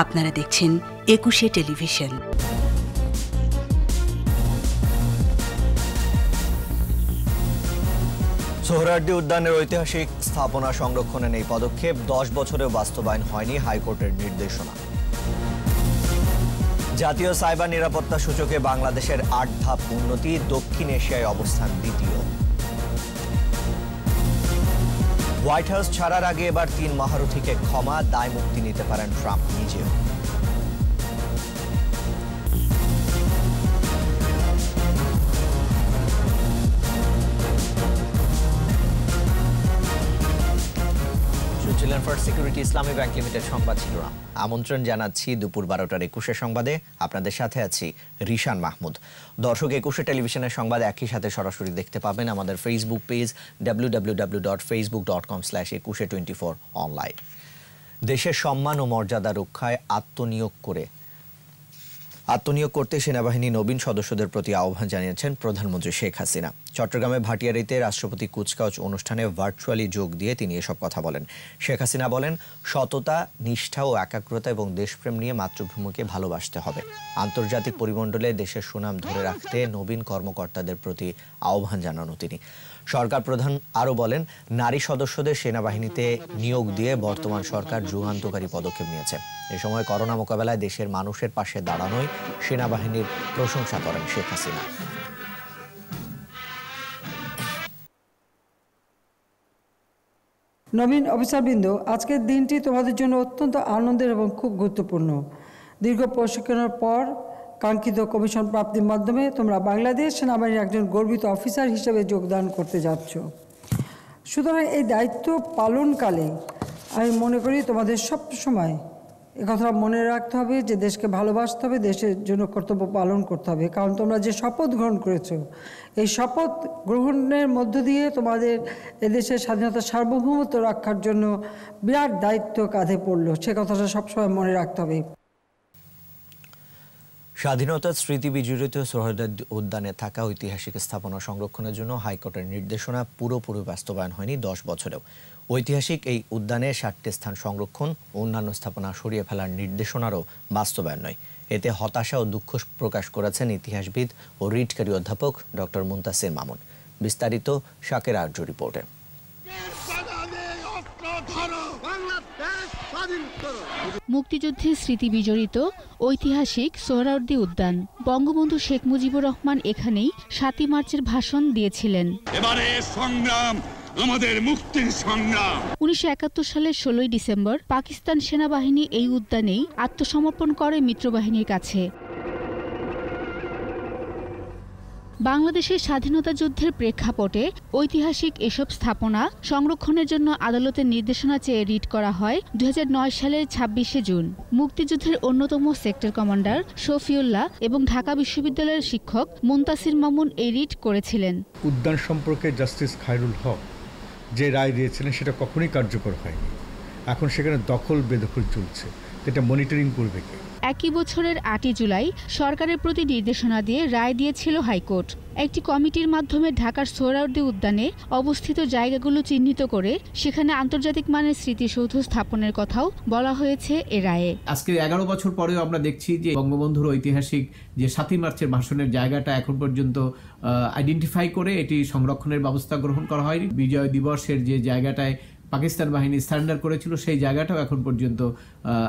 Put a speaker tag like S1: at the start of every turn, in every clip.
S1: আপনারা দেখছেন একুশে টেলিভিশন।
S2: সোহরাওয়ার্দী উদ্যানের ঐতিহাসিক স্থাপনা সংরক্ষণে এই পদক্ষেপ 10 বছরেও বাস্তবায়ন হয়নি হাইকোর্টের নির্দেশনা। জাতীয় সাইবার নিরাপত্তা সূচকে বাংলাদেশের 8 ধাপ উন্নতি, দক্ষিণ এশিয়ায় অবস্থান দ্বিতীয়। হোয়াইট হাউস ছাড়ার আগে এবার 3 মহারথীকে ক্ষমা, দায় মুক্তি নিতে পারেন ট্রাম্প নিজেও। ফার্স্ট সিকিউরিটি ইসলামী ব্যাংক লিমিটেড সংবাদ শিরোনাম। আমন্ত্রণ জানাচ্ছি দুপুর 12টার 21 সংবাদে। আপনাদের সাথে আছি রিশান মাহমুদ। দর্শক, 21 টেলিভিশনের সংবাদ একই সাথে সরাসরি দেখতে পাবেন আমাদের ফেসবুক পেজ www.facebook.com/2124 অনলাইন। দেশের সম্মান ও মর্যাদা রক্ষায় আত্মনিয়োগ করতে সেনাবাহিনী নবীন সদস্যদের প্রতি আহ্বান জানিয়েছেন প্রধানমন্ত্রী শেখ হাসিনা। চট্টগ্রামে ভাটিয়ারীতে রাষ্ট্রপতি কুচকাওয়াজ অনুষ্ঠানে ভার্চুয়ালি যোগ দিয়ে তিনি এসব কথা বলেন। শেখ হাসিনা বলেন, সততা, নিষ্ঠা ও একাগ্রতা এবং দেশপ্রেম নিয়ে মাতৃভূমিকে ভালোবাসতে হবে। আন্তর্জাতিক পরিমণ্ডলে দেশের সুনাম ধরে রাখতে নবীন কর্মকর্তাদের প্রতি আহ্বান জানানো তিনি। সরকার প্রধান আরও বলেন, নারী সদস্যদের সেনাবাহিনীতে নিয়োগ দিয়ে বর্তমান সরকার যুগান্তকারী পদক্ষেপ নিয়েছে। এ সময় করোনা মোকাবেলায় দেশের মানুষের পাশে দাঁড়ানোই সেনাবাহিনীর প্রশংসা করেন শেখ হাসিনা।
S3: নবীন অফিসারবৃন্দ, আজকের দিনটি তোমাদের জন্য অত্যন্ত আনন্দের এবং খুব গুরুত্বপূর্ণ। দীর্ঘ প্রশিক্ষণের পর কাঙ্ক্ষিত কমিশন প্রাপ্তির মাধ্যমে তোমরা বাংলাদেশ সেনাবাহিনীর একজন গর্বিত অফিসার হিসেবে যোগদান করতে যাচ্ছ। সুতরাং এই দায়িত্ব পালনকালে আমি মনে করি তোমাদের সব সময় একথা মনে রাখতে হবে যে দেশকে ভালোবাসতে হবে, দেশের জন্য কর্তব্য পালন করতে হবে। কারণ তোমরা যে শপথ গ্রহণ করেছো, এই শপথ গ্রহণের মধ্য দিয়ে তোমাদের এদেশের স্বাধীনতা সার্বভৌমত্ব রক্ষার জন্য বিরাট দায়িত্ব কাঁধে পড়লো। সে কথাটা সবসময় মনে রাখতে হবে।
S2: স্বাধীনতার স্মৃতি বিজড়িত সোহরাওয়ার্দী উদ্যানে থাকা ঐতিহাসিক স্থাপনা সংরক্ষণের জন্য হাইকোর্টের নির্দেশনা পুরোপুরি বাস্তবায়ন হয়নি 10 বছরেও। ঐতিহাসিক এই উদ্যানে 7টি স্থান সংরক্ষণ ও অন্যান্য স্থাপনা সরিয়ে ফেলার নির্দেশনারও বাস্তবায়ন নয়। এতে হতাশা ও দুঃখ প্রকাশ করেছেন ইতিহাসবিদ ও রিটকারী অধ্যাপক ডক্টর মুনতাসির মামুন। বিস্তারিত শাকের আরজু রিপোর্টে।
S4: মুক্তিযুদ্ধের স্মৃতি বিজড়িত ঐতিহাসিক সোহরাওয়ার্দী উদ্যান। বঙ্গবন্ধু শেখ মুজিবুর রহমান এখানেই 7ই মার্চের ভাষণ দিয়েছিলেন।
S5: এবারে সংগ্রাম আমাদের মুক্তির সংগ্রাম।
S4: 1971 সালের 16ই ডিসেম্বর পাকিস্তান সেনাবাহিনী এই উদ্যানেই আত্মসমর্পণ করে মিত্রবাহিনীর কাছে। বাংলাদেশের স্বাধীনতা যুদ্ধের প্রেক্ষাপটে ঐতিহাসিক এসব স্থাপনা সংরক্ষণের জন্য আদালতের নির্দেশনা চেয়ে রিট করা হয় 2009 সালের 26শে জুন। মুক্তিযুদ্ধের অন্যতম সেক্টর কমান্ডার শফিউল্লাহ এবং ঢাকা বিশ্ববিদ্যালয়ের শিক্ষক মুনতাসির মামুন এই রিট করেছিলেন।
S6: উদ্যান সম্পর্কে জাস্টিস খায়রুল হক যে রায় দিয়েছিলেন সেটা কখনোই কার্যকর হয়নি। এখন সেখানে দখল বেদখল চলছে, এটা মনিটরিং করবে কে?
S4: একই বছরের 8ই জুলাই সরকারের প্রতি নির্দেশনা দিয়ে রায় দিয়েছিল হাইকোর্ট। একটি কমিটির মাধ্যমে ঢাকার সোহরাওয়ার্দী উদ্যানে অবস্থিত জায়গাগুলো চিহ্নিত করে সেখানে আন্তর্জাতিক মানের স্মৃতিসৌধ স্থাপনের কথাও বলা হয়েছে এ রায়ে।
S7: আজকে 11 বছর পরেও আমরা দেখছি যে বঙ্গবন্ধুর ঐতিহাসিক যে 7ই মার্চের ভাষণের জায়গাটা এখন পর্যন্ত আইডেন্টিফাই করে এটি সংরক্ষণের ব্যবস্থা গ্রহণ করা হয়নি। বিজয় দিবসের যে জায়গাটায় পাকিস্তান বাহিনী সারেন্ডার করেছিল সেই জায়গাটাও এখন পর্যন্ত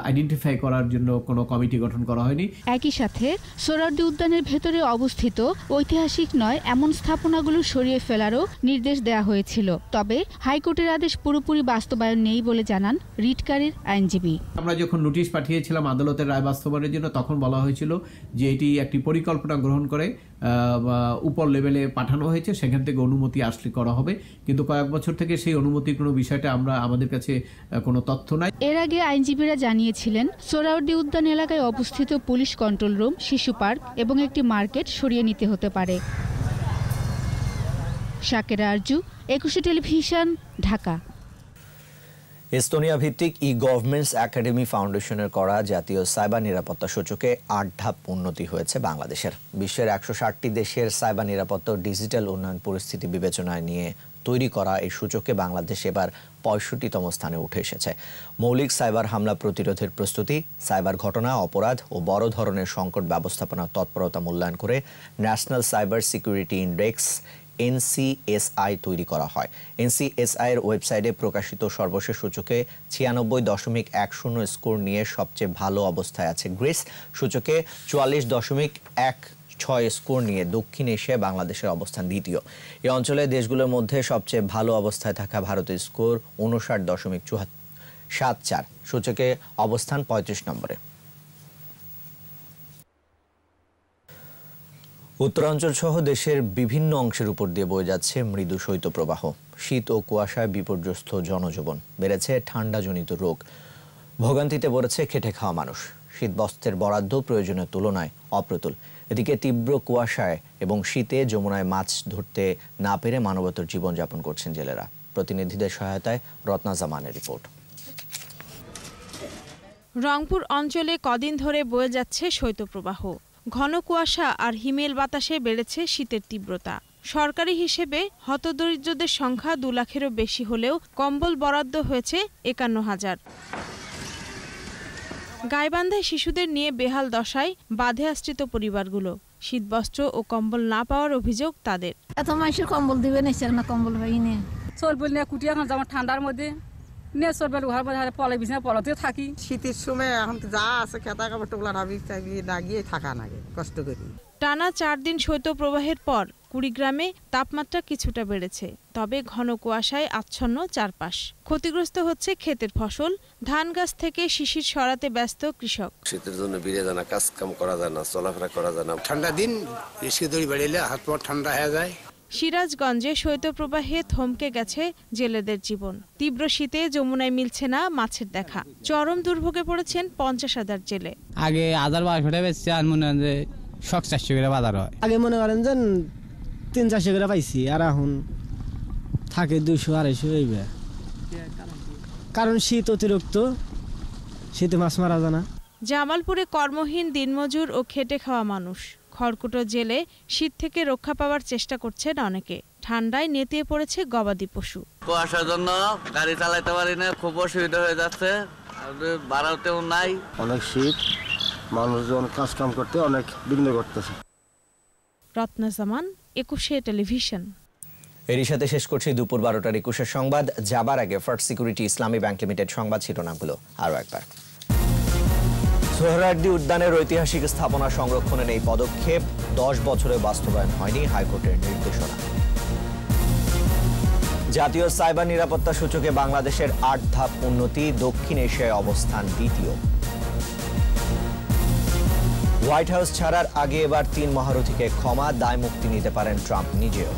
S7: আইডেন্টিফাই করার জন্য কোনো কমিটি গঠন করা হয়নি।
S4: একই সাথে সোহরাওয়ার্দী উদ্যানের ভেতরে অবস্থিত ঐতিহাসিক নয় এমন স্থাপনাগুলো সরিয়ে ফেলারও নির্দেশ দেওয়া হয়েছিল। তবে হাইকোর্টের আদেশ পুরোপুরি বাস্তবায়ন নেই বলে জানান রিটকারীর আইনজীবী।
S7: আমরা যখন নোটিশ পাঠিয়েছিলাম আদালতের রায় বাস্তবায়নের জন্য, তখন বলা হয়েছিল যে এটি একটি পরিকল্পনা গ্রহণ করে উপর লেভেলে পাঠানো হয়েছে, সেখান থেকে অনুমতি আসলে করা হবে। কিন্তু কয়েক বছর থেকে সেই অনুমতির কোনো বিষয়টা আমাদের কাছে কোনো তথ্য নাই।
S4: এর আগে আইনজীবীরা জানিয়েছিলেন সোহরাওয়ার্দী উদ্যান এলাকায় অবস্থিত পুলিশ কন্ট্রোল রুম, শিশু পার্ক এবং একটি মার্কেট সরিয়ে নিতে হতে পারে। শাকের আরজু, 21 টেলিভিশন, ঢাকা।
S2: এস্তোনিয়া ভিত্তিক ই-গভর্নমেন্টস একাডেমি ফাউন্ডেশনের করা জাতীয় সাইবার নিরাপত্তা সূচকে 8 ধাপ উন্নতি হয়েছে বাংলাদেশের। বিশ্বের 160টি দেশের সাইবার নিরাপত্তা ও ডিজিটাল উন্নয়ন পরিস্থিতি বিবেচনায় নিয়ে তৈরি করা এই সূচকে বাংলাদেশ এবার ৬৫তম স্থানে উঠে এসেছে। মৌলিক সাইবার হামলা প্রতিরোধের প্রস্তুতি, সাইবার ঘটনা, অপরাধ ও বড় ধরনের সংকট ব্যবস্থাপনার তৎপরতা মূল্যায়ন করে national cyber security index NCSI তৈরি করা হয়। NCSI এর ওয়েবসাইটে প্রকাশিত সর্বশেষ সূচকে ৯৬.১০ স্কোর নিয়ে সবচেয়ে ভালো অবস্থায় আছে গ্রিস। সূচকে ৪৪.১৬ স্কোর নিয়ে দক্ষিণ এশিয়ায় বাংলাদেশের অবস্থান দ্বিতীয়। এই অঞ্চলের দেশগুলোর মধ্যে সবচেয়ে ভালো অবস্থায় থাকা ভারতের স্কোর ৫৯.৭৪। সূচকে অবস্থান ৩৫ নম্বরে। উত্তরাঞ্চল সহ দেশের বিভিন্ন অংশের উপর দিয়ে বয়ে যাচ্ছে মৃদু শৈত্যপ্রবাহ। শীত ও কুয়াশায় বিপর্যস্ত জনজীবন, বেড়েছে ঠান্ডাজনিত রোগ, ভোগান্তিতে পড়েছে খেটে খাওয়া মানুষ। শীতবস্ত্রের বরাদ্দ প্রয়োজনের তুলনায় অপ্রতুল। এদিকে তীব্র কুয়াশায় এবং শীতে যমুনায় মাছ ধরতে না পেরে মানবতর জীবনযাপন করছেন জেলেরা। প্রতিনিধিদের সহায়তায় রত্না জামানের রিপোর্ট।
S8: রংপুর অঞ্চলে কদিন ধরে বয়ে যাচ্ছে শৈত্যপ্রবাহ। ঘন কুয়াশা আর হিমেল বাতাসে বেড়েছে শীতের তীব্রতা। সরকারি হিসেবে হতদরিদ্রদের সংখ্যা ২ লাখেরও বেশি হলেও কম্বল বরাদ্দ হয়েছে ৫১,০০০। গাইবান্ধায় শিশুদের নিয়ে বেহাল দশায় বাঁধে আশ্রিত পরিবারগুলো। শীতবস্ত্র ও কম্বল না পাওয়ার অভিযোগ তাদের।
S9: এত মানুষের কম্বল দিবে না কম্বল পাই নে
S10: চলবল নিয়ে কুটি এখন যেমন ঠান্ডার মধ্যে নিয়ে চলবল ঘর মধ্যে পলে বিছানা পলাতে থাকি।
S11: শীতের সময় এখন যা আছে খেতা কাপড় টোপলা ভাবি না গিয়ে থাকা নাগে কষ্ট করি।
S8: টানা ৪ দিন শৈত্যপ্রবাহের পর কুড়িগ্রামে তাপমাত্রা কিছুটা বেড়েছে, তবে ঘন কুয়াশায় আচ্ছন্ন চারপাশ। ক্ষতিগ্রস্ত হচ্ছে ক্ষেতের ফসল, ধান গাছ থেকে শিশির সরাতে ব্যস্ত কৃষক।
S12: শীতের জন্য বেরিয়ে যায় না, কাজ কাম করা যায় না, চলাফেরা করা যায় না।
S13: ঠান্ডা দিন রিস্কে দড়ি বাড়িলে হাত পা ঠান্ডা হয়ে যায়।
S8: সিরাজগঞ্জে শৈত্যপ্রবাহে থমকে গেছে জেলেদের জীবন। তীব্র শীতে যমুনায় মিলছে না মাছের দেখা। চরম দুর্ভোগে পড়েছেন ৫০,০০০ জেলে।
S14: আগে ১,২০০ টাকা বেচছে, আর মনে হয় যে ৪০০ করে বাজার হয়।
S15: আগে মনে করেন যে ৩-৪০০ করে পাইছি, আর এখন থাকে ২০০-২৫০ হইবে। কারণ শীত অতিরিক্ত, শীতে মাছ মারা যায় না।
S8: জামালপুরে কর্মহীন দিনমজুর ও খেটে খাওয়া মানুষ। খড়কুটো জেলে শীত থেকে রক্ষা পাওয়ার চেষ্টা করছেন অনেকে। ঠান্ডায় নেতিয়ে পড়েছে গবাদি পশু।
S16: কুয়াশার জন্য গাড়ি চালাতে পারি না, খুব অসুবিধা হয়ে যাচ্ছে, বাড়াতেও নাই।
S17: অনেক শীত, মানুষজন কাজ কাম করতে অনেক বিঘ্ন করতেছে।
S8: রত্না জামান, একুশে টেলিভিশন।
S2: এরই সাথে শেষ করছি দুপুর ১২টার একুশের সংবাদ। যাবার আগে ফার্স্ট সিকিউরিটি ইসলামী ব্যাংক লিমিটেড সংবাদ শিরোনামগুলো আরও একবার। সোহরাওয়ার্দী উদ্যানের ঐতিহাসিক স্থাপনা সংরক্ষণের এই পদক্ষেপ ১০ বছরে বাস্তবায়ন হয়নি, হাইকোর্টের নির্দেশনা। জাতীয় সাইবার নিরাপত্তা সূচকে বাংলাদেশের ৮ ধাপ উন্নতি, দক্ষিণ এশিয়ায় অবস্থান দ্বিতীয়। হোয়াইট হাউস ছাড়ার আগে এবার ৩ মহারথীকে ক্ষমা, দায় মুক্তি নিতে পারেন ট্রাম্প নিজেও।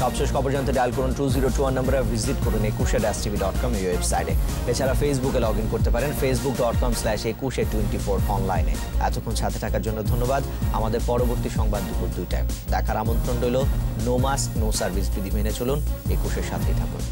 S2: সবশেষ খবর জানতে ডায়াল করুন 2021 নম্বরে, ভিজিট করুন ekushe-tv.com এই ওয়েবসাইটে। এছাড়া ফেসবুকে লগ ইন করতে পারেন facebook.com/ekushe24 অনলাইনে। এতক্ষণ সাথে থাকার জন্য ধন্যবাদ। আমাদের পরবর্তী সংবাদ দুপুর 2টায় দেখার আমন্ত্রণ রইল। নো মাস্ক নো সার্ভিস বিধি মেনে চলুন, একুশের সাথেই থাকুন।